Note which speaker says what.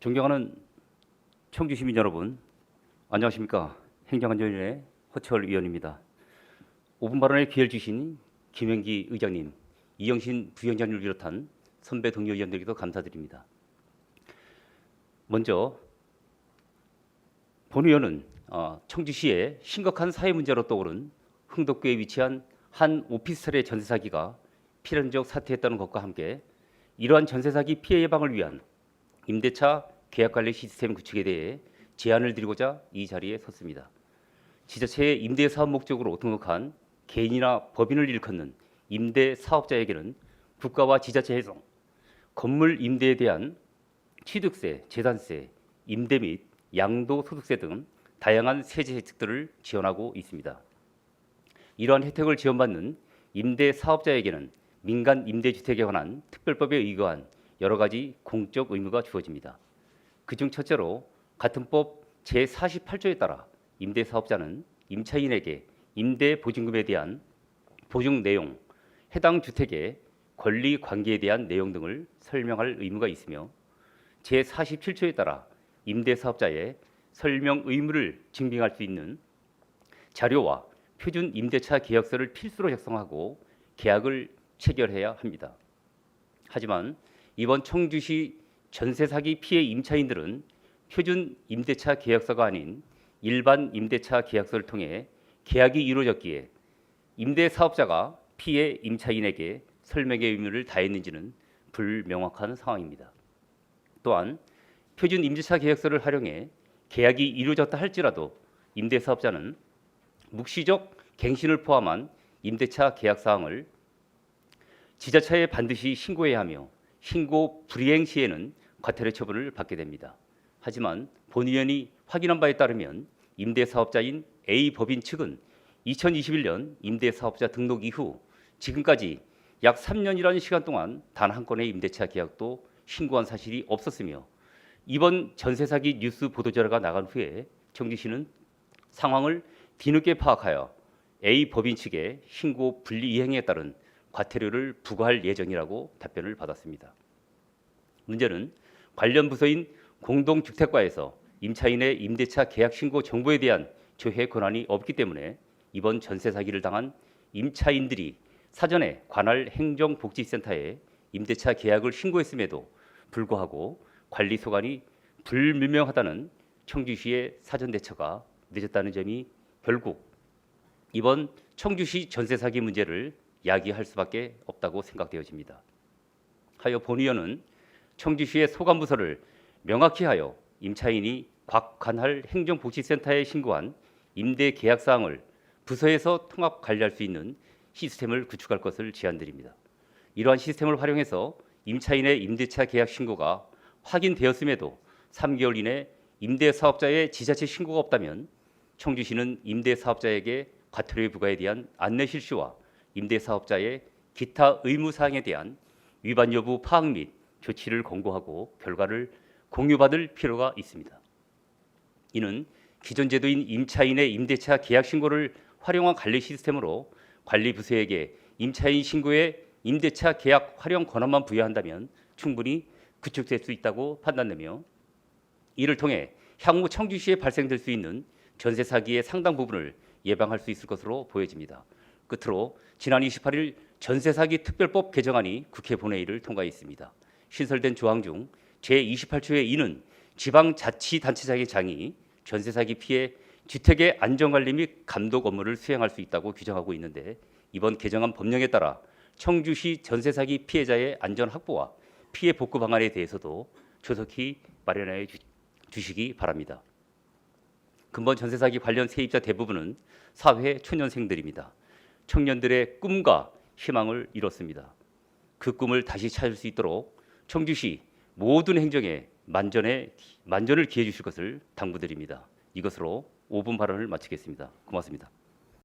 Speaker 1: 존경하는 청주 시민 여러분, 안녕하십니까? 행정안전위원회 허철 위원입니다. 5분 발언에 기회를 주신 김영기 의장님, 이영신 부위원장님을 비롯한 선배 동료 의원들에게도 감사드립니다. 먼저 본 의원은 청주시의 심각한 사회 문제로 떠오른 흥덕구에 위치한 한 오피스텔의 전세 사기가 필연적 사태였다는 것과 함께 이러한 전세 사기 피해 예방을 위한 임대차 계약 관리 시스템 구축에 대해 제안을 드리고자 이 자리에 섰습니다. 지자체의 임대 사업 목적으로 등록한 개인이나 법인을 일컫는 임대 사업자에게는 국가와 지자체에서 건물 임대에 대한 취득세, 재산세, 임대 및 양도소득세 등 다양한 세제 혜택들을 지원하고 있습니다. 이러한 혜택을 지원받는 임대 사업자에게는 민간 임대주택에 관한 특별법에 의거한 여러 가지 공적 의무가 주어집니다. 그중 첫째로 같은 법 제48조에 따라 임대 사업자는 임차인에게 임대 보증금에 대한 보증 내용, 해당 주택의 권리 관계에 대한 내용 등을 설명할 의무가 있으며 제47조에 따라 임대 사업자의 설명 의무를 증빙할 수 있는 자료와 표준 임대차 계약서를 필수로 작성하고 계약을 체결해야 합니다. 하지만 이번 청주시 전세 사기 피해 임차인들은 표준 임대차 계약서가 아닌 일반 임대차 계약서를 통해 계약이 이루어졌기에 임대 사업자가 피해 임차인에게 설명의 의무를 다했는지는 불명확한 상황입니다. 또한 표준 임대차 계약서를 활용해 계약이 이루어졌다 할지라도 임대 사업자는 묵시적 갱신을 포함한 임대차 계약 사항을 지자체에 반드시 신고해야 하며 신고 불이행 시에는 과태료 처분을 받게 됩니다. 하지만 본 의원이 확인한 바에 따르면 임대 사업자인 A 법인 측은 2021년 임대 사업자 등록 이후 지금까지 약 3년이라는 시간 동안 단 한 건의 임대차 계약도 신고한 사실이 없었으며 이번 전세 사기 뉴스 보도 자료가 나간 후에 청주시는 상황을 뒤늦게 파악하여 A 법인 측의 신고 불이행에 따른 과태료를 부과할 예정이라고 답변을 받았습니다. 문제는 관련 부서인 공동주택과에서 임차인의 임대차 계약 신고 정보에 대한 조회 권한이 없기 때문에 이번 전세 사기를 당한 임차인들이 사전에 관할 행정복지센터에 임대차 계약을 신고했음에도 불구하고 관리 소관이 불분명하다는 청주시의 사전 대처가 늦었다는 점이 결국 이번 청주시 전세 사기 문제를 야기할 수밖에 없다고 생각되어집니다. 하여 본 의원은 청주시의 소관부서를 명확히 하여 임차인이 각 관할 행정복지센터에 신고한 임대 계약 사항을 부서에서 통합 관리할 수 있는 시스템을 구축할 것을 제안드립니다. 이러한 시스템을 활용해서 임차인의 임대차 계약 신고가 확인되었음에도 3개월 이내 임대 사업자의 지자체 신고가 없다면 청주시는 임대 사업자에게 과태료 부과에 대한 안내 실시와 임대 사업자의 기타 의무 사항에 대한 위반 여부 파악 및 조치를 권고하고 결과를 공유받을 필요가 있습니다. 이는 기존 제도인 임차인의 임대차 계약 신고를 활용한 관리 시스템으로 관리 부서에게 임차인 신고에 임대차 계약 활용 권한만 부여한다면 충분히 구축될 수 있다고 판단되며 이를 통해 향후 청주시에 발생될 수 있는 전세 사기의 상당 부분을 예방할 수 있을 것으로 보여집니다. 끝으로 지난 28일 전세 사기 특별법 개정안이 국회 본회의를 통과했습니다. 신설된 조항 중 제28조의 2는 지방자치단체장의 장이 전세 사기 피해 주택의 안전관리 및 감독 업무를 수행할 수 있다고 규정하고 있는데 이번 개정안 법령에 따라 청주시 전세 사기 피해자의 안전 확보와 피해 복구 방안에 대해서도 조속히 마련해 주시기 바랍니다. 근본 전세 사기 관련 세입자 대부분은 사회 초년생들입니다. 청년들의 꿈과 희망을 이뤘습니다. 그 꿈을 다시 찾을 수 있도록 청주시 모든 행정에 만전을 기해 주실 것을 당부드립니다. 이것으로 5분 발언을 마치겠습니다. 고맙습니다.